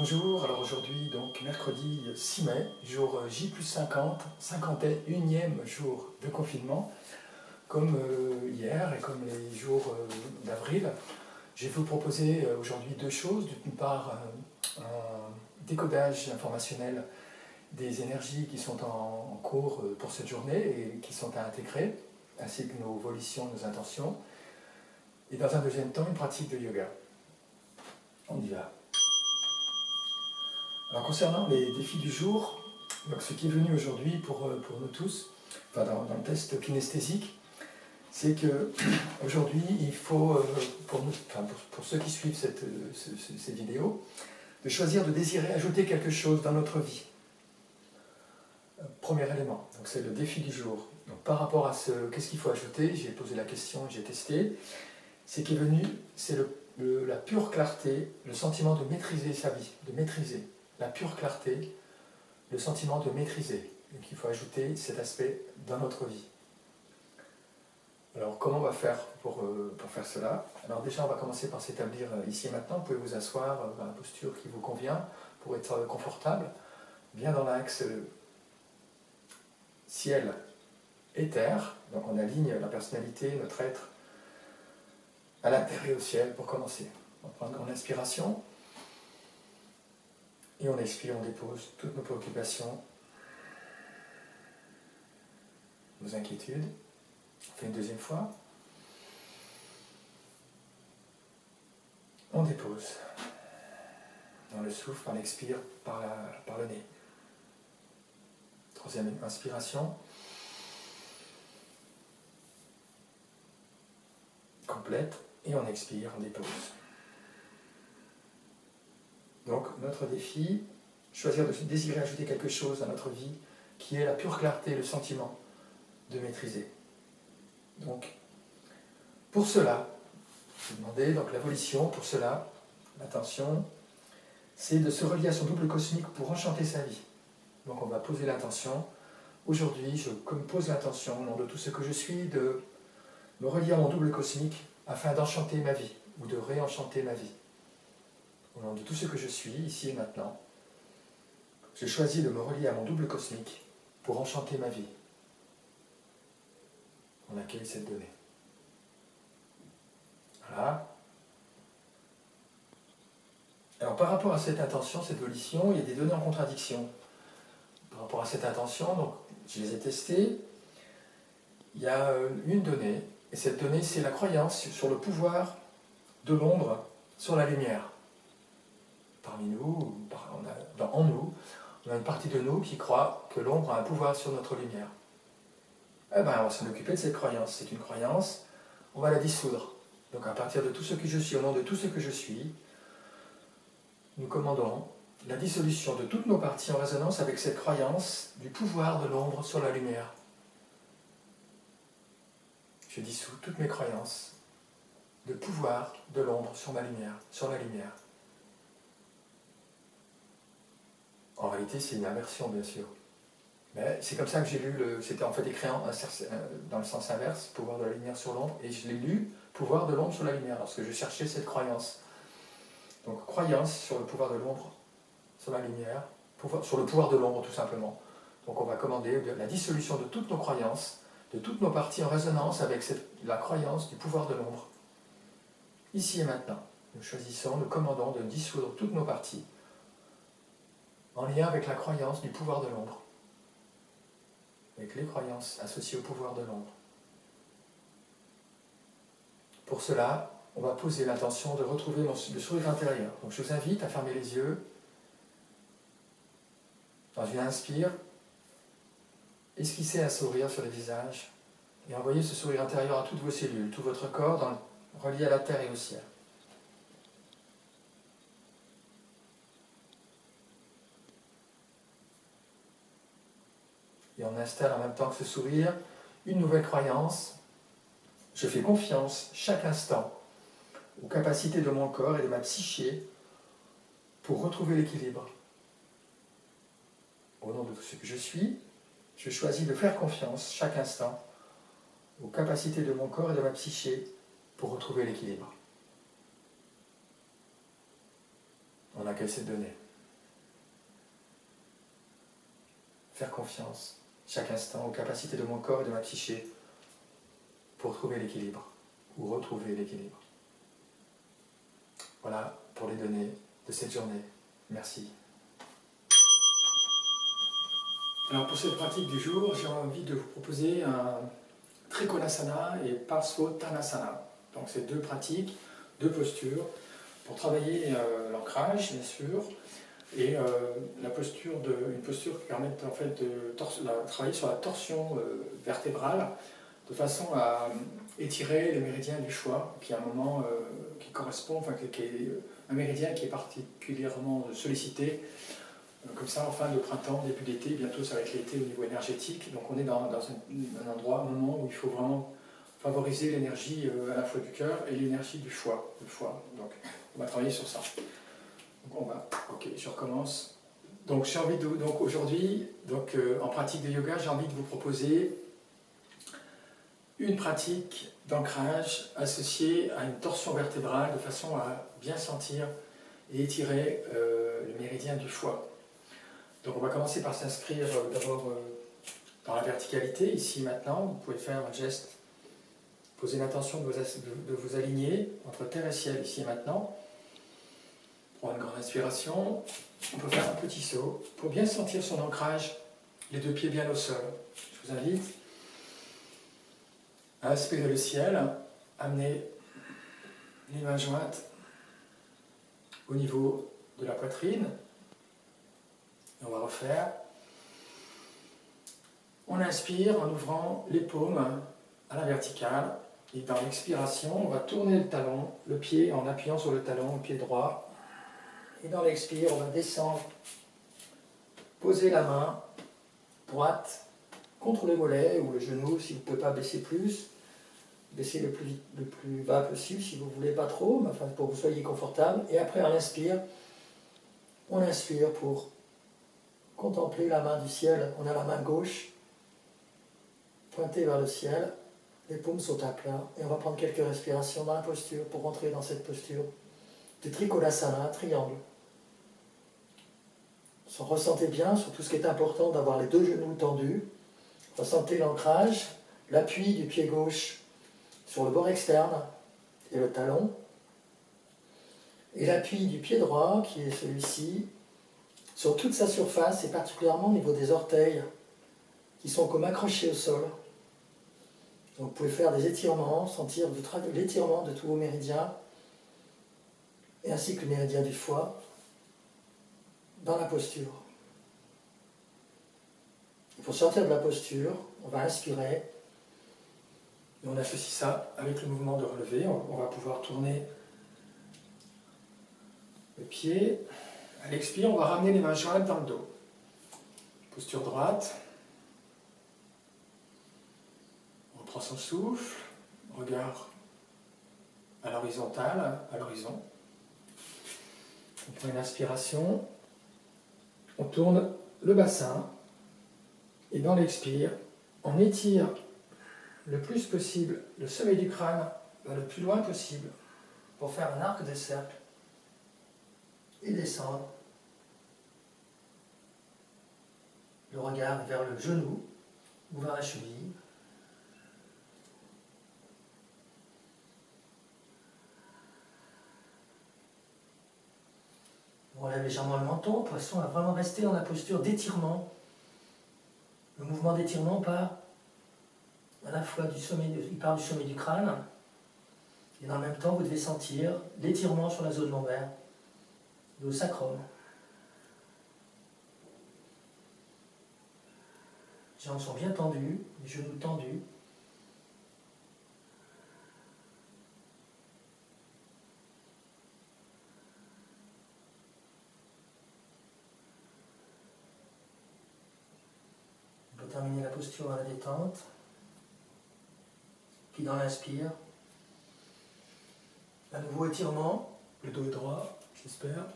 Bonjour, alors aujourd'hui, donc mercredi 6 mai, jour J+50, 51e jour de confinement. Comme hier et comme les jours d'avril, je vais vous proposer aujourd'hui deux choses. D'une part, un décodage informationnel des énergies qui sont en cours pour cette journée et qui sont à intégrer, ainsi que nos volitions, nos intentions. Et dans un deuxième temps, une pratique de yoga. On y va. Alors concernant les défis du jour, donc ce qui est venu aujourd'hui pour nous tous, enfin dans le test kinesthésique, c'est qu'aujourd'hui il faut, pour ceux qui suivent ces vidéos, de choisir de désirer ajouter quelque chose dans notre vie. Premier élément, donc c'est le défi du jour. Donc par rapport à qu'est-ce qu'il faut ajouter, j'ai posé la question, j'ai testé. Ce qui est venu, c'est la pure clarté, le sentiment de maîtriser sa vie, de maîtriser. La pure clarté, le sentiment de maîtriser. Donc il faut ajouter cet aspect dans notre vie. Alors comment on va faire pour faire cela? Alors déjà on va commencer par s'établir ici et maintenant. Vous pouvez vous asseoir dans la posture qui vous convient pour être confortable, bien dans l'axe ciel et terre. Donc on aligne la personnalité, notre être à la terre et au ciel pour commencer. On va prendre une grande inspiration. Et on expire, on dépose toutes nos préoccupations, nos inquiétudes. On fait une deuxième fois. On dépose. On le souffle, on expire par le nez. Troisième inspiration. Complète. Et on expire, on dépose. Donc notre défi, choisir de désirer ajouter quelque chose à notre vie qui est la pure clarté, le sentiment de maîtriser. Donc pour cela, je vais demander donc la volition, pour cela, l'attention, c'est de se relier à son double cosmique pour enchanter sa vie. Donc on va poser l'intention. Aujourd'hui, je me pose l'intention, au nom de tout ce que je suis, de me relier à mon double cosmique afin d'enchanter ma vie, ou de réenchanter ma vie. Au nom de tout ce que je suis, ici et maintenant, je choisis de me relier à mon double cosmique pour enchanter ma vie. On accueille cette donnée. Voilà. Alors par rapport à cette intention, cette volition, il y a des données en contradiction. Par rapport à cette intention, donc, je les ai testées. Il y a une donnée, et cette donnée, c'est la croyance sur le pouvoir de l'ombre sur la lumière. Parmi nous, en nous, on a une partie de nous qui croit que l'ombre a un pouvoir sur notre lumière. Eh bien, on va s'en occuper de cette croyance. C'est une croyance, on va la dissoudre. Donc à partir de tout ce que je suis, au nom de tout ce que je suis, nous commandons la dissolution de toutes nos parties en résonance avec cette croyance du pouvoir de l'ombre sur la lumière. Je dissous toutes mes croyances de pouvoir de l'ombre sur ma lumière, sur la lumière. En réalité, c'est une inversion, bien sûr. Mais c'est comme ça que j'ai lu, c'était en fait écrit dans le sens inverse, pouvoir de la lumière sur l'ombre, et je l'ai lu, pouvoir de l'ombre sur la lumière, lorsque je cherchais cette croyance. Donc, croyance sur le pouvoir de l'ombre sur la lumière, sur le pouvoir de l'ombre, tout simplement. Donc, on va commander la dissolution de toutes nos croyances, de toutes nos parties en résonance avec la croyance du pouvoir de l'ombre. Ici et maintenant, nous choisissons, nous commandons de dissoudre toutes nos parties en lien avec la croyance du pouvoir de l'ombre, avec les croyances associées au pouvoir de l'ombre. Pour cela, on va poser l'intention de retrouver le sourire intérieur. Donc je vous invite à fermer les yeux. Dans une inspire, esquissez un sourire sur le visage et envoyez ce sourire intérieur à toutes vos cellules, tout votre corps, relié à la terre et au ciel. Et on installe en même temps que ce sourire une nouvelle croyance. Je fais confiance chaque instant aux capacités de mon corps et de ma psyché pour retrouver l'équilibre. Au nom de tout ce que je suis, je choisis de faire confiance chaque instant aux capacités de mon corps et de ma psyché pour retrouver l'équilibre. On accueille cette donnée. faire confiance chaque instant aux capacités de mon corps et de ma psyché pour trouver l'équilibre ou retrouver l'équilibre. Voilà pour les données de cette journée. Merci. Alors pour cette pratique du jour, j'ai envie de vous proposer un Trikonasana et Parsvottanasana. Donc c'est deux pratiques, deux postures pour travailler l'ancrage bien sûr et une posture qui permet en fait de travailler sur la torsion vertébrale de façon à étirer le méridien du foie qui est un moment qui correspond, qui est un méridien qui est particulièrement sollicité comme ça en fin de printemps, début d'été, bientôt ça va être l'été au niveau énergétique, donc on est dans un endroit, un moment où il faut vraiment favoriser l'énergie à la fois du cœur et l'énergie du foie, donc on va travailler sur ça. Donc ok, je recommence. Donc j'ai envie donc aujourd'hui, en pratique de yoga, j'ai envie de vous proposer une pratique d'ancrage associée à une torsion vertébrale de façon à bien sentir et étirer le méridien du foie. Donc on va commencer par s'inscrire d'abord dans la verticalité, ici maintenant. Vous pouvez faire un geste, poser l'intention de vous aligner entre terre et ciel, ici et maintenant. Prendre une grande inspiration, on peut faire un petit saut pour bien sentir son ancrage, les deux pieds bien au sol. Je vous invite à aspirer le ciel, amener les mains jointes au niveau de la poitrine. Et on va refaire. On inspire en ouvrant les paumes à la verticale. Et dans l'expiration, on va tourner le talon, le pied en appuyant sur le talon, le pied droit. Et dans l'expire, on va descendre, poser la main droite contre le mollet ou le genou si vous ne pouvez pas baisser plus. Baissez le plus bas possible si vous ne voulez pas trop, mais enfin, pour que vous soyez confortable. Et après, on inspire pour contempler la main du ciel. On a la main gauche pointée vers le ciel, les paumes sont à plat, et on va prendre quelques respirations dans la posture pour rentrer dans cette posture de Trikonasana, triangle. Ressentez bien sur tout ce qui est important d'avoir les deux genoux tendus. Ressentez l'ancrage, l'appui du pied gauche sur le bord externe et le talon, et l'appui du pied droit, qui est celui-ci, sur toute sa surface, et particulièrement au niveau des orteils, qui sont comme accrochés au sol. Donc vous pouvez faire des étirements, sentir l'étirement de tous vos méridiens, et ainsi que le méridien du foie, dans la posture. Et pour sortir de la posture, on va inspirer, et on associe ça avec le mouvement de relevé. On va pouvoir tourner le pied. À l'expire, on va ramener les mains jointes dans le dos. Posture droite. On reprend son souffle. Regard à l'horizontale, à l'horizon. On prend une inspiration. On tourne le bassin. Et dans l'expire, on étire le plus possible le sommet du crâne vers le plus loin possible pour faire un arc de cercle et descendre. Le regard vers le genou ou vers la cheville. On relève légèrement le menton, de façon à vraiment rester dans la posture d'étirement. Le mouvement d'étirement part à la fois il part du sommet du crâne, et dans le même temps, vous devez sentir l'étirement sur la zone lombaire, le sacrum. Les jambes sont bien tendues, les genoux tendus. On peut terminer la posture à la détente. Puis dans l'inspire, à nouveau étirement, le dos est droit, j'espère.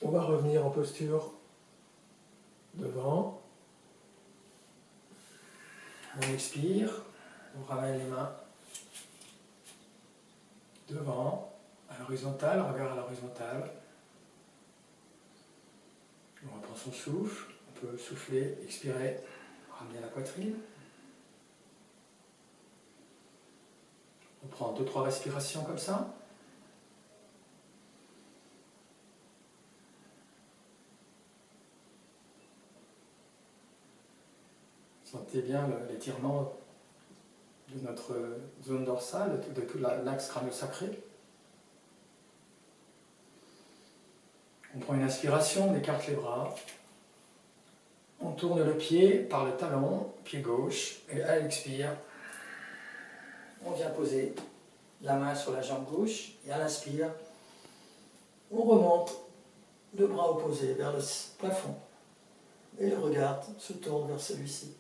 On va revenir en posture devant. On expire, on ramène les mains devant, à l'horizontale, regard à l'horizontale. On reprend son souffle, on peut souffler, expirer, ramener la poitrine. On prend 2-3 respirations comme ça. Sentez bien l'étirement de notre zone dorsale, de tout l'axe crânio-sacré. On prend une inspiration, on écarte les bras. On tourne le pied par le talon, pied gauche, et à l'expire, on vient poser la main sur la jambe gauche, et à l'inspire, on remonte le bras opposé vers le plafond, et le regard se tourne vers celui-ci.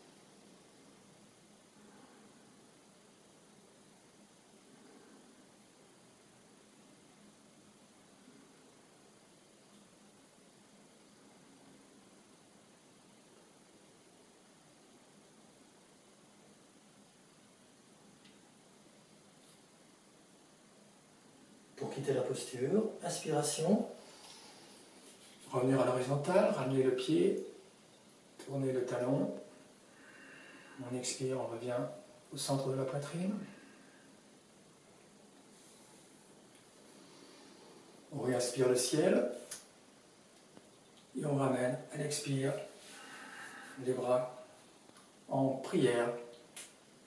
Pour quitter la posture, inspiration, revenir à l'horizontale, ramener le pied, tourner le talon. On expire, on revient au centre de la poitrine. On réinspire le ciel et on ramène à l'expire les bras en prière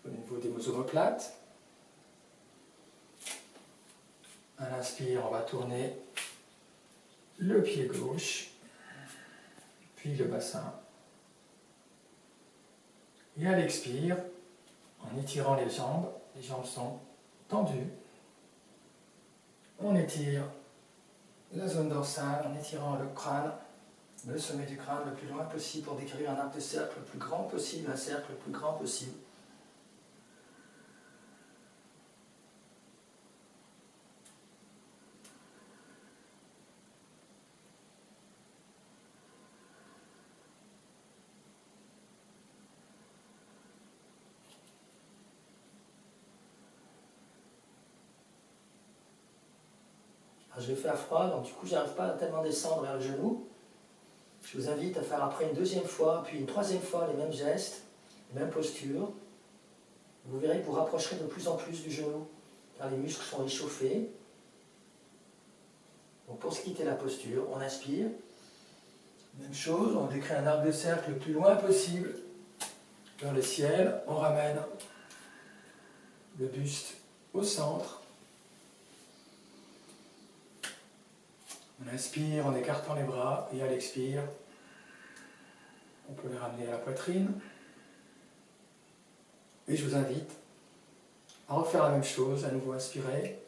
au niveau des omoplates. À l'inspire, on va tourner le pied gauche, puis le bassin. Et à l'expire, en étirant les jambes sont tendues. On étire la zone dorsale en étirant le crâne, le sommet du crâne le plus loin possible pour décrire un arc de cercle le plus grand possible, un cercle le plus grand possible. Je l'ai fait à froid, donc du coup j'arrive pas à tellement descendre vers le genou. Je vous invite à faire après une deuxième fois, puis une troisième fois les mêmes gestes, les mêmes postures. Vous verrez que vous rapprocherez de plus en plus du genou, car les muscles sont échauffés. Donc pour se quitter la posture, on inspire. Même chose, on décrit un arc de cercle le plus loin possible vers le ciel. On ramène le buste au centre. On inspire en écartant les bras et à l'expire, on peut les ramener à la poitrine. Et je vous invite à refaire la même chose, à nouveau inspirer,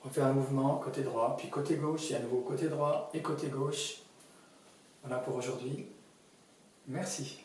refaire un mouvement côté droit, puis côté gauche et à nouveau côté droit et côté gauche. Voilà pour aujourd'hui. Merci.